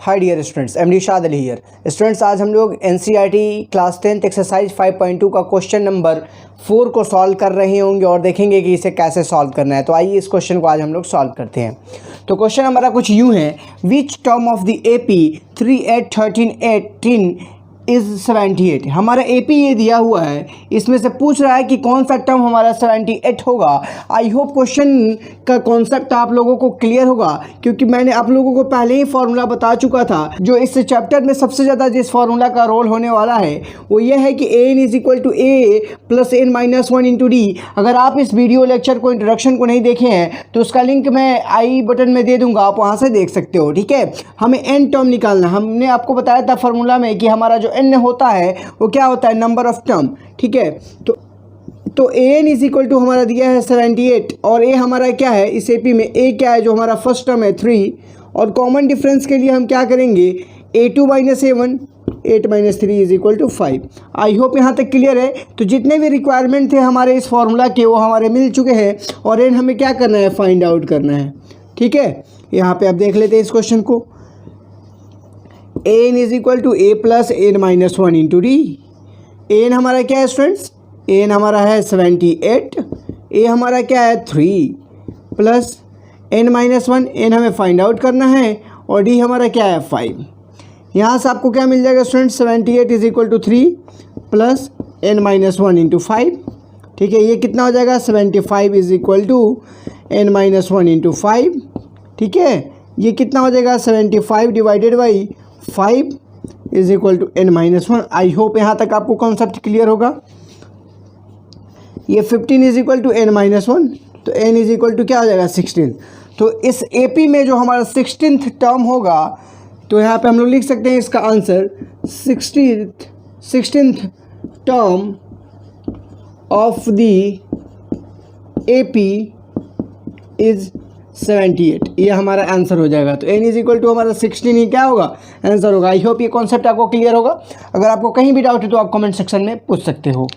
Hi dear students, MD शाद Ali here. Students, आज हम लोग एनसीईआरटी क्लास 10 एक्सरसाइज 5.2 का क्वेश्चन नंबर 4 को सॉल्व कर रहे होंगे और देखेंगे कि इसे कैसे सॉल्व करना है। तो आइए इस क्वेश्चन को आज हम लोग सॉल्व करते हैं। तो क्वेश्चन हमारा कुछ यूँ है, which term of the AP 3, 8, 13, 18 is 78। हमारा एपी ये दिया हुआ है, इसमें से पूछ रहा है कि कौन सा टर्म हमारा 78 होगा। आई होप क्वेश्चन का कॉन्सेप्ट आप लोगों को क्लियर होगा, क्योंकि मैंने आप लोगों को पहले ही फार्मूला बता चुका था। जो इस चैप्टर में सबसे ज़्यादा जिस फार्मूला का रोल होने वाला है वो ये है कि an is equal to a plus n minus 1 into d. अगर आप इस वीडियो लेक्चर को इंट्रोडक्शन को नहीं देखे हैं तो उसका लिंक मैं आई बटन में दे दूंगा, आप वहाँ से देख सकते हो। ठीक है, हमें n टर्म निकालना। हमने आपको बताया था फार्मूला में कि हमारा जो n होता है वो क्या होता है, नंबर ऑफ टर्म। ठीक है, तो an इज इक्वल टू हमारा दिया है 78 और a हमारा क्या है, इस एपी में a क्या है, जो हमारा फर्स्ट टर्म है 3, और कॉमन डिफरेंस के लिए हम क्या करेंगे, a2 minus a1, 8 minus 3 is equal to 5। I hope यहाँ तक क्लियर है। तो जितने भी रिक्वायरमेंट थे हमारे इस फार्मूला के वो हमारे मिल चुके हैं और n हमें क्या करना है, फाइंड आउट करना है। ठीक है, यहाँ पे आप देख लेते हैं इस क्वेश्चन को। an is equal to a plus n minus 1 into d. an हमारा क्या है स्टूडेंट्स, an हमारा है 78, a हमारा क्या है 3 प्लस n माइनस 1, n हमें फाइंड आउट करना है, और d हमारा क्या है 5। यहाँ से आपको क्या मिल जाएगा students, 78 is equal to 3 plus n minus 1 into 5। ठीक है, ये कितना हो जाएगा, 75 is equal to n minus 1 into 5। ठीक है, ये कितना हो जाएगा, 75 divided by 5 is equal to n minus 1। I hope यहाँ तक आपको कॉन्सेप्ट क्लियर होगा। ये 15 is equal to n minus 1, तो n इज इक्वल टू क्या हो जाएगा, 16। तो इस एपी में जो हमारा 16th टर्म होगा, तो यहाँ पे हम लोग लिख सकते हैं इसका answer 16th term of the AP is 78। ये हमारा आंसर हो जाएगा। तो n इज इक्वल टू हमारा 16 ही क्या होगा, आंसर होगा। आई होप ये कॉन्सेप्ट आपको क्लियर होगा। अगर आपको कहीं भी डाउट है तो आप कमेंट सेक्शन में पूछ सकते हो।